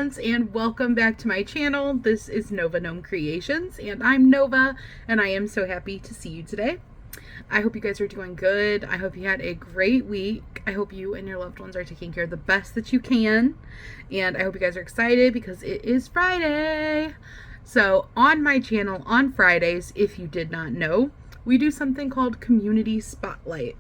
friends, and welcome back to my channel. This is Nova Gnome Creations, and I'm Nova, and I am so happy to see you today. I hope you guys are doing good. I hope you had a great week. I hope you and your loved ones are taking care of the best that you can, and I hope you guys are excited because it is Friday. So on my channel on Fridays, if you did not know, we do something called Community Spotlight.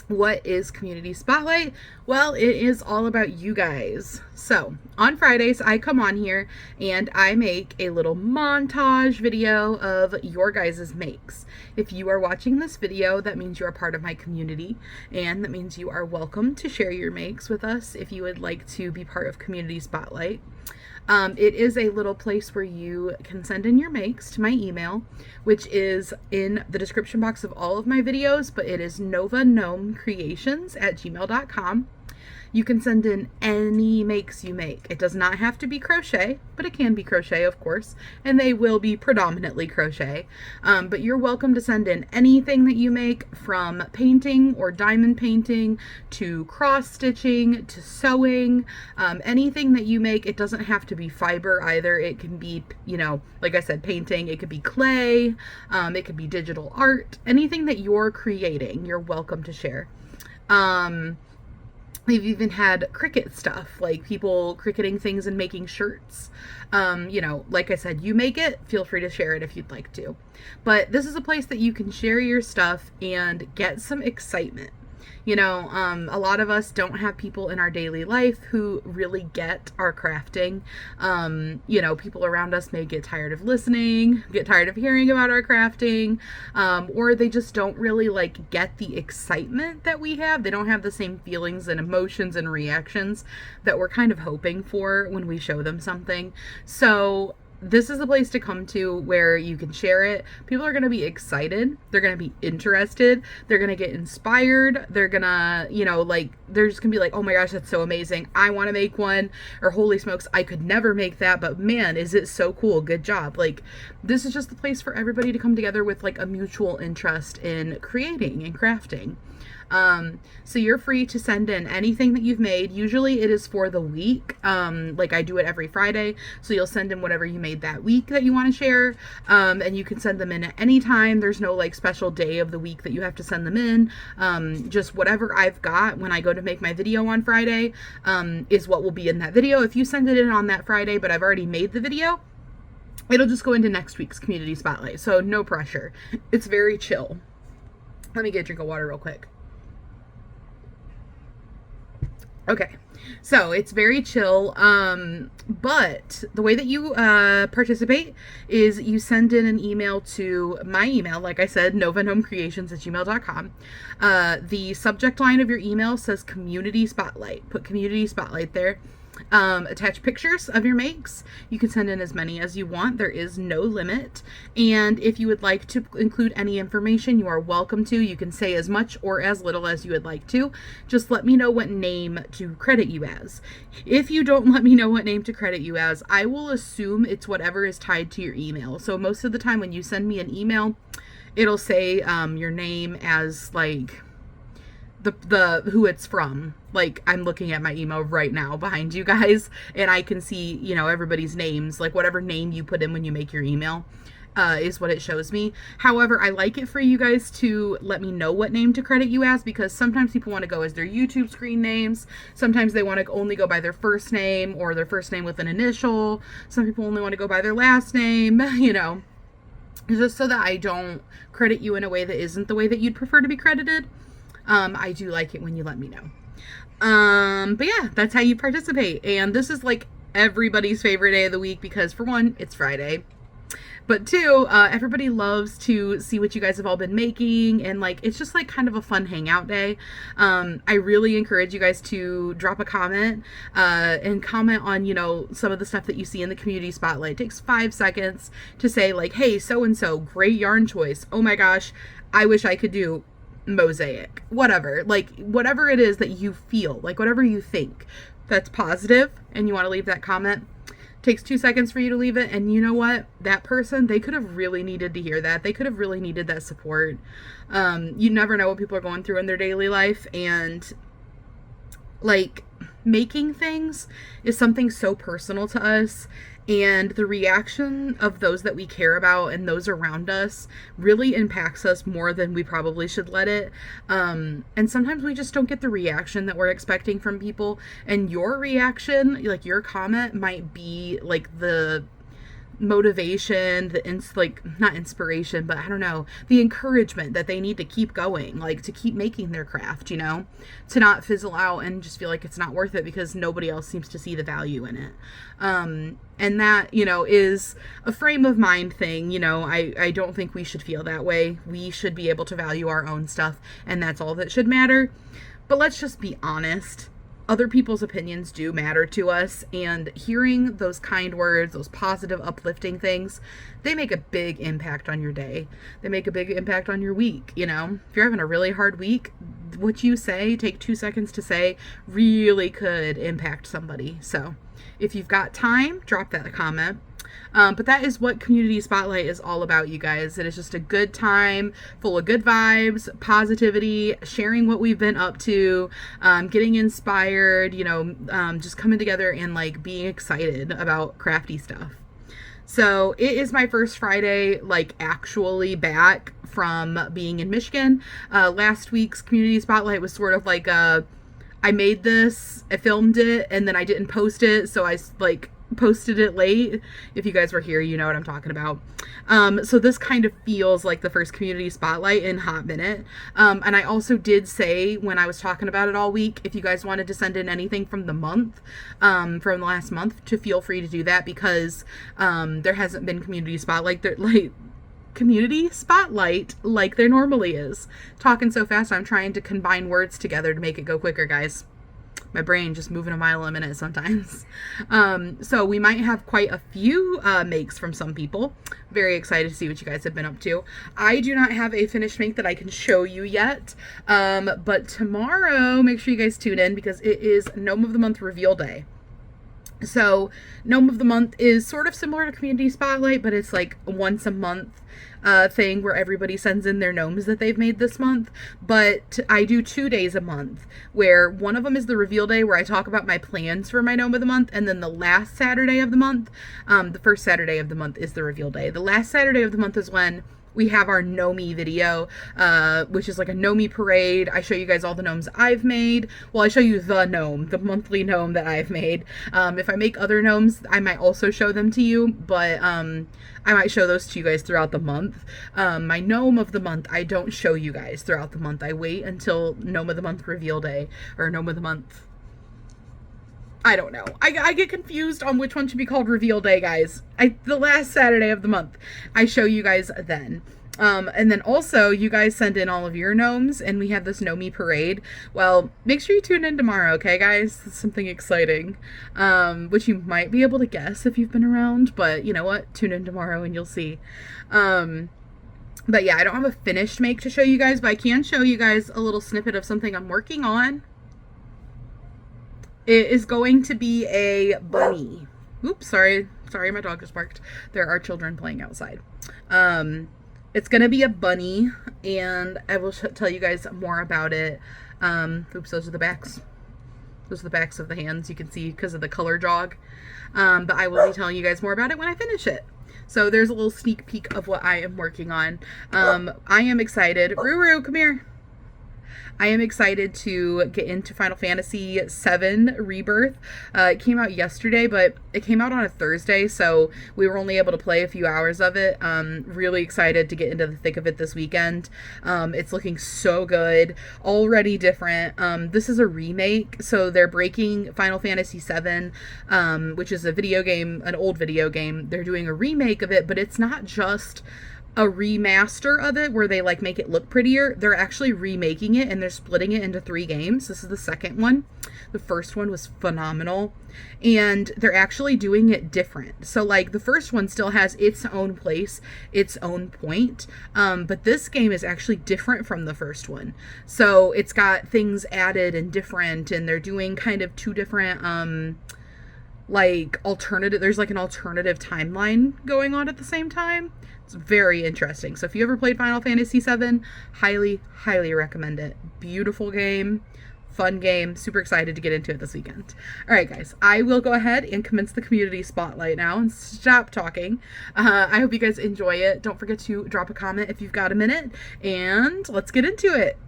What is Community Spotlight? Well, it is all about you guys. So on Fridays, I come on here and I make a little montage video of your guys' makes. If you are watching this video, that means you are part of my community, and that means you are welcome to share your makes with us if you would like to be part of Community Spotlight. It is a little place where you can send in your makes to my email, which is in the description box of all of my videos, but it is novagnomecreations@gmail.com. You can send in any makes you make. It does not have to be crochet, but it can be crochet, of course, and they will be predominantly crochet. But you're welcome to send in anything that you make, from painting or diamond painting to cross stitching to sewing. Anything that you make. It doesn't have to be fiber either. It can be, like I said, painting. It could be clay. It could be digital art. Anything that you're creating, you're welcome to share. We've even had Cricut stuff, like people cricketing things and making shirts. Like I said, you make it, feel free to share it if you'd like to. But this is a place that you can share your stuff and get some excitement. A lot of us don't have people in our daily life who really get our crafting. People around us may get tired of listening, get tired of hearing about our crafting, or they just don't really get the excitement that we have. They don't have the same feelings and emotions and reactions that we're kind of hoping for when we show them something. So this is a place to come to where you can share it. People are going to be excited. They're going to be interested. They're going to get inspired. They're going to, they're just going to be like, oh my gosh, that's so amazing. I want to make one. Or holy smokes, I could never make that, but man, is it so cool. Good job. This is just the place for everybody to come together with a mutual interest in creating and crafting. So you're free to send in anything that you've made. Usually it is for the week. I do it every Friday. So you'll send in whatever you made that week that you want to share. And you can send them in at any time. There's no special day of the week that you have to send them in. Just whatever I've got when I go to make my video on Friday, is what will be in that video. If you send it in on that Friday, but I've already made the video, it'll just go into next week's Community Spotlight. So no pressure. It's very chill. Let me get a drink of water real quick. Okay, so it's very chill, but the way that you participate is you send in an email to my email, like I said, novagnomecreations@gmail.com. The subject line of your email says Community Spotlight. Put Community Spotlight there. Attach pictures of your makes. You can send in as many as you want. There is no limit. And if you would like to include any information, you are welcome to. You can say as much or as little as you would like to. Just let me know what name to credit you as. If you don't let me know what name to credit you as, I will assume it's whatever is tied to your email. So most of the time when you send me an email, it'll say your name as the who it's from. I'm looking at my email right now behind you guys, and I can see, everybody's names, whatever name you put in when you make your email, is what it shows me. However, I like it for you guys to let me know what name to credit you as, because sometimes people want to go as their YouTube screen names. Sometimes they want to only go by their first name or their first name with an initial. Some people only want to go by their last name, just so that I don't credit you in a way that isn't the way that you'd prefer to be credited. I do like it when you let me know. But yeah, that's how you participate. And this is everybody's favorite day of the week because, for one, it's Friday. But two, everybody loves to see what you guys have all been making, and it's just kind of a fun hangout day. I really encourage you guys to drop a comment, and comment on, some of the stuff that you see in the Community Spotlight. It takes 5 seconds to say hey, so-and-so, great yarn choice. Oh my gosh, I wish I could do mosaic, whatever it is that you feel, whatever you think that's positive and you want to leave that comment. Takes 2 seconds for you to leave it, and you know what, that person, they could have really needed to hear that. They could have really needed that support. You never know what people are going through in their daily life, and Like, making things is something so personal to us, and the reaction of those that we care about and those around us really impacts us more than we probably should let it. And sometimes we just don't get the reaction that we're expecting from people, and your reaction, like your comment, might be like the motivation, like not inspiration, but I don't know, the encouragement that they need to keep going, like to keep making their craft, you know, to not fizzle out and just feel like it's not worth it because nobody else seems to see the value in it. And that, you know, is a frame of mind thing. You know, I don't think we should feel that way. We should be able to value our own stuff, and that's all that should matter. But let's just be honest. Other people's opinions do matter to us, and hearing those kind words, those positive, uplifting things, they make a big impact on your day. They make a big impact on your week, you know? If you're having a really hard week, what you say, take 2 seconds to say, really could impact somebody. So if you've got time, drop that comment. But that is what Community Spotlight is all about, you guys. It is just a good time full of good vibes, positivity, sharing what we've been up to, getting inspired, you know, just coming together and like being excited about crafty stuff. So it is my first Friday, like actually back from being in Michigan. Last week's Community Spotlight was sort of like I made this, I filmed it, and then I didn't post it, so I like posted it late. If you guys were here, you know what I'm talking about. So this kind of feels like the first Community Spotlight in a hot minute. And I also did say when I was talking about it all week, if you guys wanted to send in anything from the month, from the last month, to feel free to do that, because there hasn't been Community Spotlight like there normally is. Talking so fast, I'm trying to combine words together to make it go quicker, guys. My brain just moving a mile a minute sometimes. So we might have quite a few makes from some people. Very excited to see what you guys have been up to. I do not have a finished make that I can show you yet. But tomorrow, make sure you guys tune in, because it is Gnome of the Month reveal day. So Gnome of the Month is sort of similar to Community Spotlight, but it's like a once a month thing where everybody sends in their gnomes that they've made this month. But I do 2 days a month, where one of them is the reveal day, where I talk about my plans for my Gnome of the Month, and then the last Saturday of the month, the first Saturday of the month is the reveal day. The last Saturday of the month is when we have our Gnomey video, which is like a Gnomey parade. I show you guys all the gnomes I've made. Well, I show you the gnome, the monthly gnome that I've made. If I make other gnomes, I might also show them to you, but I might show those to you guys throughout the month. My Gnome of the Month, I don't show you guys throughout the month. I wait until Gnome of the Month reveal day, or Gnome of the Month. I don't know. I get confused on which one should be called reveal day, guys. The last Saturday of the month, I show you guys then. And then also, you guys send in all of your gnomes, and we have this Gnomey parade. Well, make sure you tune in tomorrow, okay, guys? It's something exciting, which you might be able to guess if you've been around, but you know what? Tune in tomorrow and you'll see. But yeah, I don't have a finished make to show you guys, but I can show you guys a little snippet of something I'm working on. It is going to be a bunny. Oops, sorry, my dog just barked. There are children playing outside. It's going to be a bunny, and I will tell you guys more about it. Oops, those are the backs. Those are the backs of the hands, you can see, because of the color jog. But I will be telling you guys more about it when I finish it. So there's a little sneak peek of what I am working on. I am excited. Ruru, come here. I am excited to get into Final Fantasy VII Rebirth. It came out yesterday, but it came out on a Thursday, so we were only able to play a few hours of it. Really excited to get into the thick of it this weekend. It's looking so good, already different. This is a remake, so they're breaking Final Fantasy VII, which is a video game, an old video game. They're doing a remake of it, but it's not just a remaster of it where they like make it look prettier. They're actually remaking it, and they're splitting it into 3 games. This is the second one. The first one was phenomenal, and they're actually doing it different. So like the first one still has its own place, its own point, but this game is actually different from the first one. So it's got things added and different, and they're doing kind of 2 different like alternative, there's like an alternative timeline going on at the same time. It's very interesting. So if you ever played Final Fantasy VII, highly recommend it. Beautiful game, fun game. Super excited to get into it this weekend. All right, guys, I will go ahead and commence the community spotlight now and stop talking. I hope you guys enjoy it. Don't forget to drop a comment if you've got a minute, and let's get into it.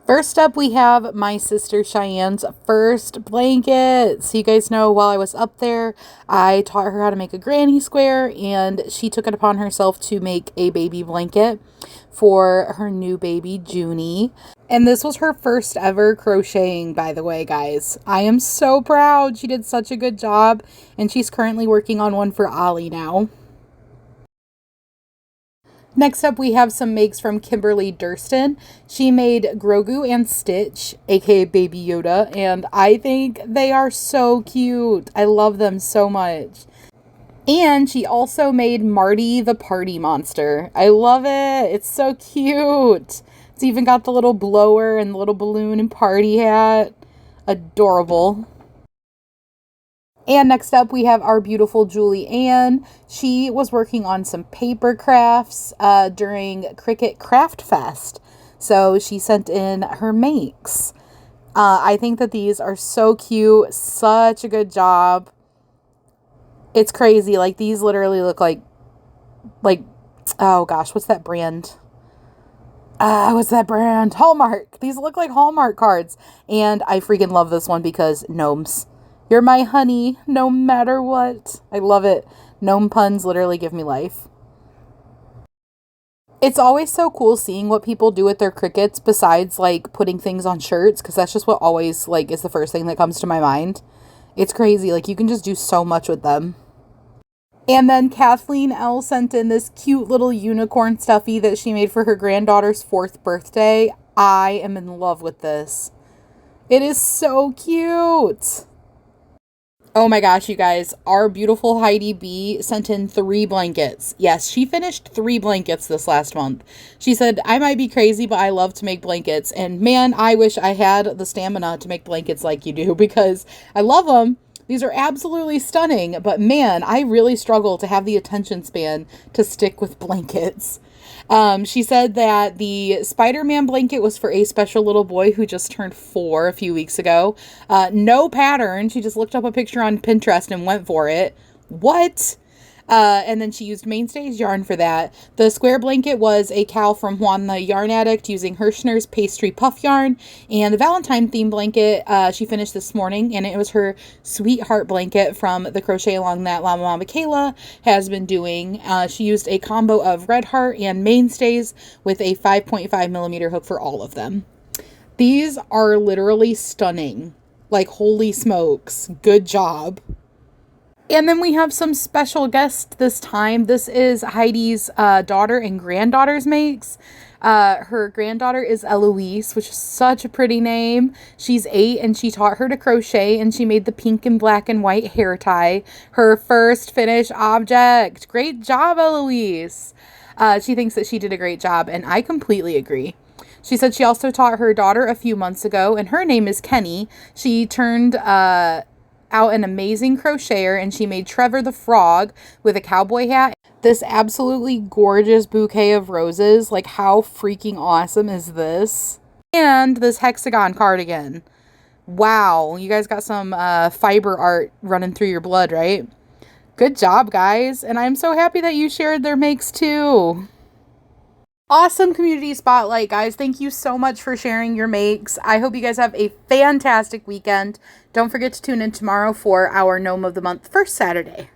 First up, we have my sister Cheyenne's first blanket. So you guys know, while I was up there, I taught her how to make a granny square, and she took it upon herself to make a baby blanket for her new baby, Junie. And this was her first ever crocheting, by the way, guys. I am so proud. She did such a good job, and she's currently working on one for Ollie now. Next up, we have some makes from Kimberly Durston. She made Grogu and Stitch, aka Baby Yoda, and I think they are so cute. I love them so much. And she also made Marty the Party Monster. I love it. It's so cute. It's even got the little blower and the little balloon and party hat. Adorable. And next up, we have our beautiful Julie Ann. She was working on some paper crafts during Cricut Craft Fest. So she sent in her makes. I think that these are so cute. Such a good job. It's crazy. Like, these literally look like, oh gosh, what's that brand? What's that brand? Hallmark. These look like Hallmark cards. And I freaking love this one because gnomes. You're my honey, no matter what. I love it. Gnome puns literally give me life. It's always so cool seeing what people do with their Cricuts besides, like, putting things on shirts, because that's just what always, like, is the first thing that comes to my mind. It's crazy. Like, you can just do so much with them. And then Kathleen L. sent in this cute little unicorn stuffy that she made for her granddaughter's 4th birthday. I am in love with this. It is so cute. Oh my gosh, you guys, our beautiful Heidi B sent in 3 blankets. Yes, she finished 3 blankets this last month. She said, I might be crazy, but I love to make blankets. And man, I wish I had the stamina to make blankets like you do, because I love them. These are absolutely stunning, but man, I really struggle to have the attention span to stick with blankets. She said that the Spider-Man blanket was for a special little boy who just turned 4 a few weeks ago. No pattern. She just looked up a picture on Pinterest and went for it. What? And then she used Mainstays yarn for that. The square blanket was a cowl from Juan the Yarn Addict using Hirschner's pastry puff yarn. And the Valentine theme blanket she finished this morning, and it was her sweetheart blanket from the Crochet Along that La Mama Michaela has been doing. She used a combo of Red Heart and Mainstays with a 5.5 millimeter hook for all of them. These are literally stunning. Like, holy smokes. Good job. And then we have some special guests this time. This is Heidi's daughter and granddaughter's makes. Her granddaughter is Eloise, which is such a pretty name. She's 8 and she taught her to crochet, and she made the pink and black and white hair tie, her first finished object. Great job, Eloise. She thinks that she did a great job, and I completely agree. She said she also taught her daughter a few months ago, and her name is Kenny. She turned out an amazing crocheter, and she made Trevor the frog with a cowboy hat. This absolutely gorgeous bouquet of roses. Like, how freaking awesome is this? And this hexagon cardigan. Wow, you guys got some fiber art running through your blood, right? Good job, guys. And I'm so happy that you shared their makes too. Awesome community spotlight, guys. Thank you so much for sharing your makes. I hope you guys have a fantastic weekend. Don't forget to tune in tomorrow for our Gnome of the Month first Saturday.